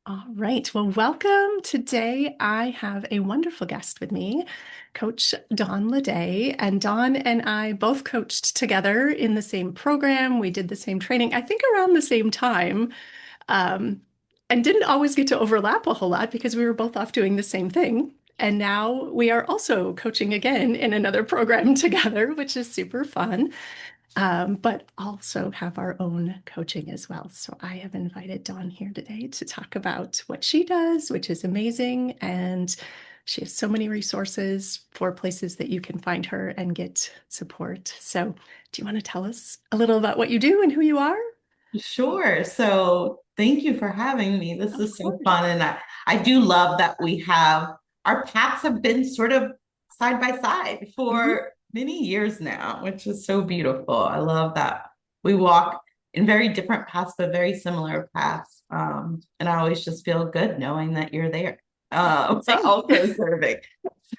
All right. Well, welcome. Today I have a wonderful guest with me, Coach Dawn Ledet. And Dawn and I both coached together in the same program. We did the same training, I think around the same time, um, and didn't always get to overlap a whole lot because we were both off doing the same thing. And now we are also coaching again in another program together, which is super fun, but also have our own coaching as well. So I have invited Dawn here today to talk about what she does, which is amazing. And she has so many resources for places that you can find her and get support. So, do you want to tell us a little about what you do and who you are? Sure. So thank you for having me. This Of is so course. fun. And I do love that we have our paths have been sort of side by side Mhm. for many years now, which is so beautiful. I love that we walk in very different paths, but very similar paths. And I always just feel good knowing that you're there, Same. also serving.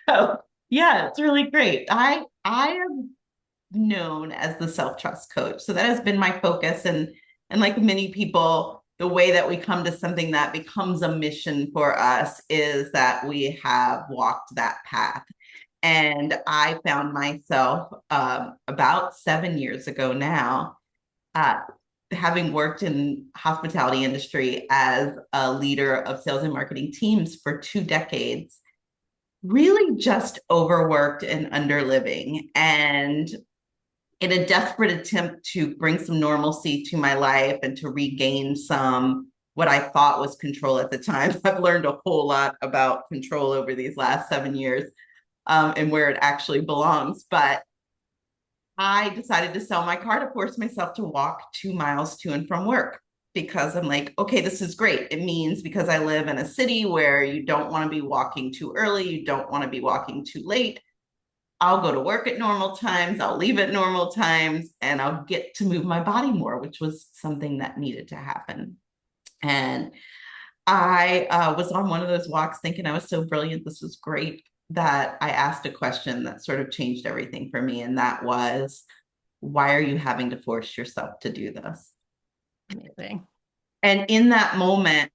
So yeah, it's really great. I am known as the self-trust coach. So that has been my focus. And like many people, the way that we come to something that becomes a mission for us is that we have walked that path. And I found myself about 7 years ago now, uh, having worked in hospitality industry as a leader of sales and marketing teams for 2 decades, really just overworked and underliving. And in a desperate attempt to bring some normalcy to my life and to regain some what I thought was control at the time. I've learned a whole lot about control over these last 7 years, and where it actually belongs. But I decided to sell my car to force myself to walk 2 miles to and from work because I'm like, okay, this is great. It means because I live in a city where you don't want to be walking too early, you don't want to be walking too late. I'll go to work at normal times, I'll leave at normal times, and I'll get to move my body more, which was something that needed to happen. And I was on one of those walks thinking I was so brilliant, this was great, that I asked a question that sort of changed everything for me. And that was, why are you having to force yourself to do this? Amazing. And in that moment,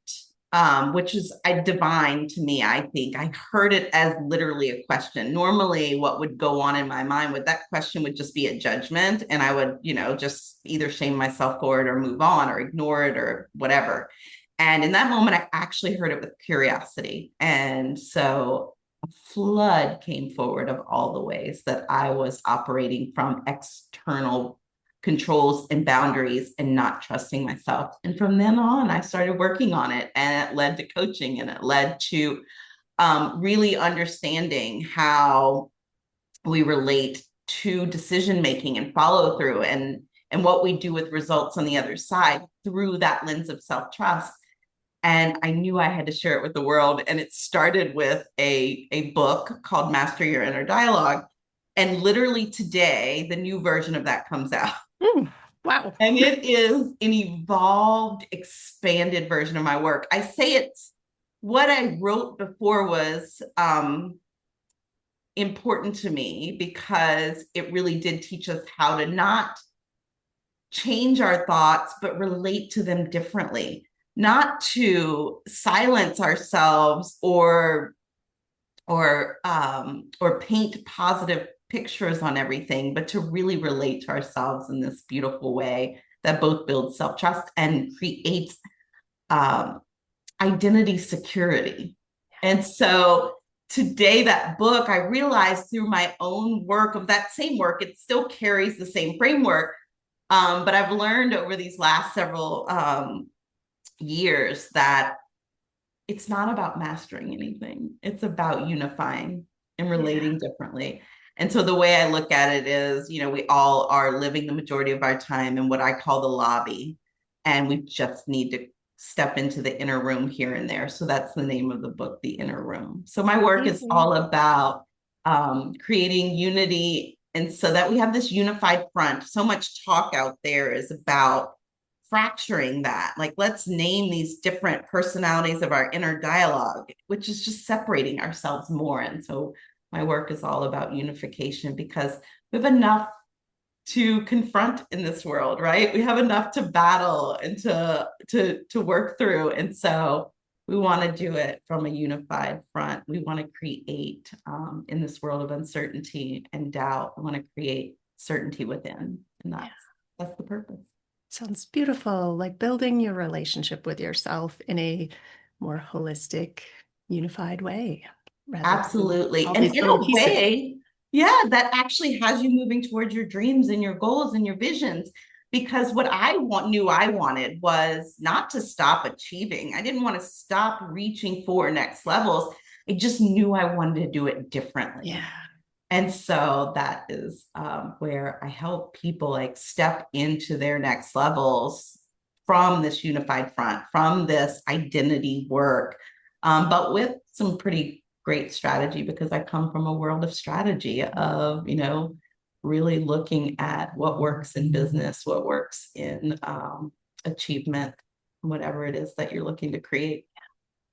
which is divine to me, I think I heard it as literally a question. Normally, what would go on in my mind with that question would just be a judgment, and I would, just either shame myself for it or move on or ignore it or whatever. And in that moment, I actually heard it with curiosity. And so a flood came forward of all the ways that I was operating from external controls and boundaries and not trusting myself. And from then on, I started working on it, and it led to coaching, and it led to really understanding how we relate to decision making and follow through, and what we do with results on the other side through that lens of self trust. And I knew I had to share it with the world. And it started with a book called Master Your Inner Dialogue. And literally today, the new version of that comes out. Mm, wow. And it is an evolved, expanded version of my work. I say it's what I wrote before was important to me because it really did teach us how to not change our thoughts, but relate to them differently, not to silence ourselves or paint positive pictures on everything, but to really relate to ourselves in this beautiful way that both builds self-trust and creates um, identity security. And so today, that book, I realized through my own work of that same work, it still carries the same framework. But I've learned over these last several years that it's not about mastering anything. It's about unifying and Yeah. relating differently. And so the way I look at it is, we all are living the majority of our time in what I call the lobby. And we just need to step into the inner room here and there. So that's the name of the book, The Inner Room. So my work is Amazing. all about creating unity. And so that we have this unified front. So much talk out there is about fracturing that. Like, let's name these different personalities of our inner dialogue, which is just separating ourselves more. And so my work is all about unification because we have enough to confront in this world, right? We have enough to battle and to work through. And so We want to do it from a unified front. We want to create in this world of uncertainty and doubt. We want to create certainty within, and Yeah. that's the purpose. Sounds beautiful, like building your relationship with yourself in a more holistic, unified way rather than Absolutely. all And these in little a pieces. way, yeah, that actually has you moving towards your dreams and your goals and your visions. Because what knew I wanted was not to stop achieving. I didn't want to stop reaching for next levels. I just knew I wanted to do it differently. Yeah. And so that is where I help people like step into their next levels from this unified front, from this identity work, but with some pretty great strategy because I come from a world of strategy of, really looking at what works in business, what works in achievement, whatever it is that you're looking to create.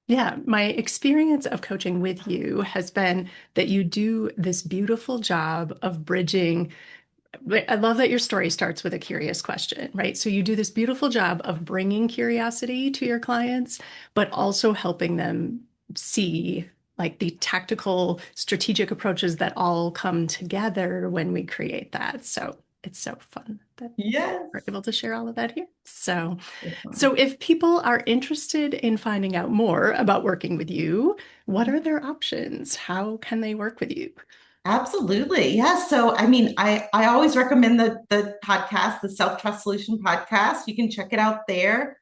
Yeah, my experience of coaching with you has been that you do this beautiful job of bridging. I love that your story starts with a curious question, right? So you do this beautiful job of bringing curiosity to your clients, but also helping them see like the tactical, strategic approaches that all come together when we create that. So it's so fun that Yes. we're able to share all of that here. So, So so fun. if people are interested in finding out more about working with you, what are their options? How can they work with you? Absolutely. Yeah. So I mean, I always recommend the podcast, the Self Trust Solution podcast. You can check it out there.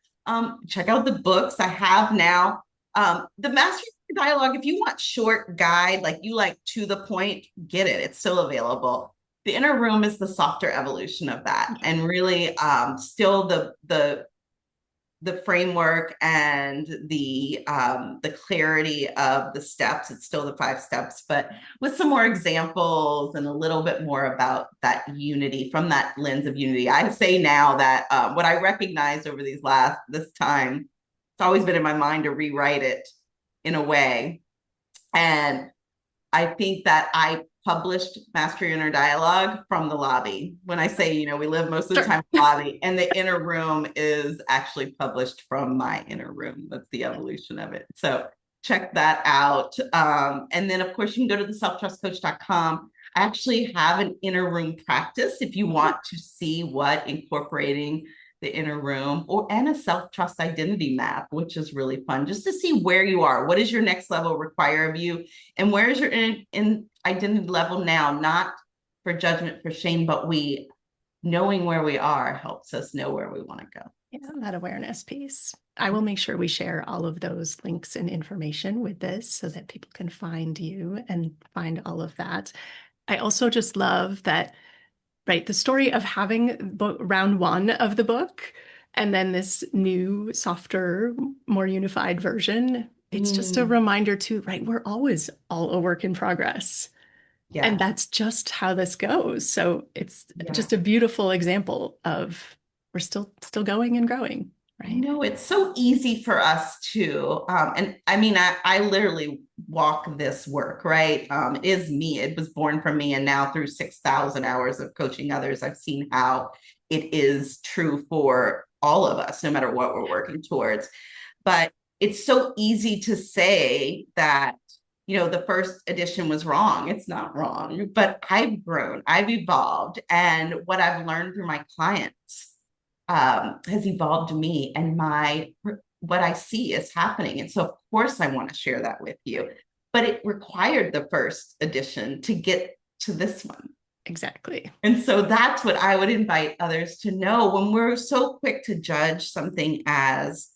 Check out the books I have now. The Master Dialogue, if you want short guide, like you like to the point, get it. It's still available. The Inner Room is the softer evolution of that, Yeah. and really still the framework and the clarity of the steps. It's still the 5 steps, but with some more examples and a little bit more about that unity from that lens of unity. I say now that what I recognized over this time, it's always been in my mind to rewrite it in a way. And I think that I published Master Your Inner Dialogue from the lobby. When I say, we live most of the Sure. time in the lobby, and the inner room is actually published from my inner room. That's the evolution of it. So check that out. And then, of course, you can go to the selftrustcoach.com. I actually have an inner room practice if you want to see what incorporating the inner room and a self-trust identity map, which is really fun just to see where you are. What does your next level require of you? And where is your in identity level now? Not for judgment, for shame, but knowing where we are helps us know where we want to go. Yeah, that awareness piece. I will make sure we share all of those links and information with this so that people can find you and find all of that. I also just love that, right, the story of having round one of the book and then this new, softer, more unified version. It's just a Mm, reminder to, right, we're always all a work in progress. And yes. that's just how this goes. So it's Yeah. just a beautiful example of we're still going and growing, I right? know it's so easy for us to, and I mean, I literally walk this work, right? It is me. It was born from me. And now through 6,000 hours of coaching others, I've seen how it is true for all of us, no matter what we're working towards. But it's so easy to say that, the first edition was wrong. It's not wrong, but I've grown, I've evolved. And what I've learned through my clients has evolved me and what I see is happening. And so, of course, I want to share that with you. But it required the first edition to get to this one. Exactly. And so that's what I would invite others to know when we're so quick to judge something as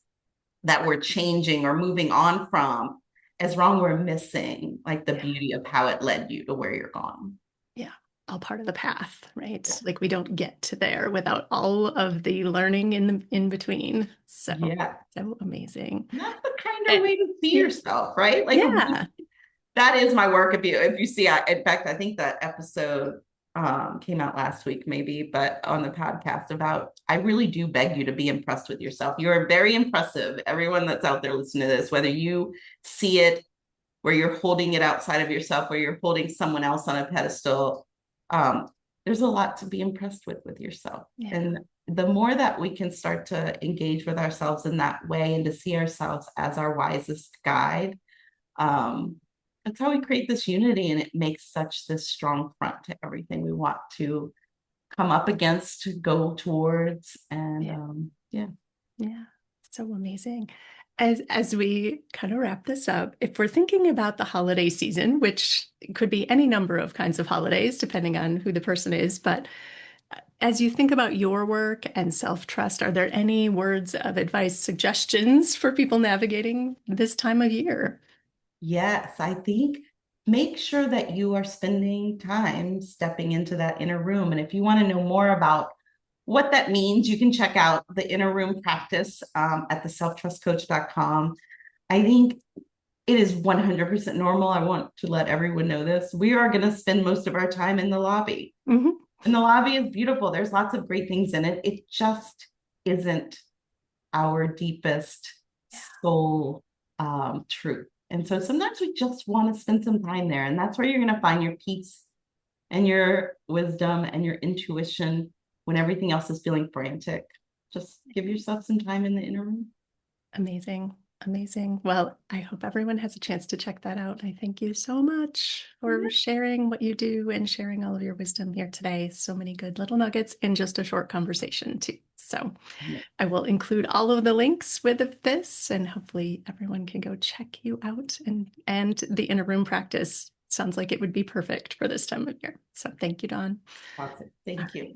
that we're changing or moving on from as wrong, we're missing like the Yeah. beauty of how it led you to where you're going. Yeah. All part of the path, right? Yeah. Like we don't get to there without all of the learning in between. So, Yeah. so amazing. And that's the kind of And way to see yeah, yourself, right? Like yeah. that is my work. If you see, in fact, I think that episode came out last week, maybe, but on the podcast about, I really do beg you to be impressed with yourself. You're very impressive. Everyone that's out there listening to this, whether you see it where you're holding it outside of yourself, where you're holding someone else on a pedestal, um, there's a lot to be impressed with yourself. Yeah. And the more that we can start to engage with ourselves in that way and to see ourselves as our wisest guide, um, that's how we create this unity, and it makes such this strong front to everything we want to come up against, to go towards, and Yeah. yeah. Yeah. So amazing. As we kind of wrap this up, if we're thinking about the holiday season, which could be any number of kinds of holidays, depending on who the person is, but as you think about your work and self-trust, are there any words of advice, suggestions for people navigating this time of year? Yes, I think make sure that you are spending time stepping into that inner room. And if you want to know more about what that means, you can check out the inner room practice at the selftrustcoach.com. I think it is 100% normal. I want to let everyone know this. We are going to spend most of our time in the lobby. Mhm. And the lobby is beautiful. There's lots of great things in it. It just isn't our deepest soul truth. And so sometimes we just want to spend some time there. And that's where you're going to find your peace and your wisdom and your intuition when everything else is feeling frantic. Just give yourself some time in the inner room. Amazing. Amazing. Well, I hope everyone has a chance to check that out. I thank you so much for sharing what you do and sharing all of your wisdom here today. So many good little nuggets in just a short conversation, too. So I will include all of the links with this, and hopefully everyone can go check you out. And the inner room practice sounds like it would be perfect for this time of year. So thank you, Dawn. Awesome. All Thank you. right.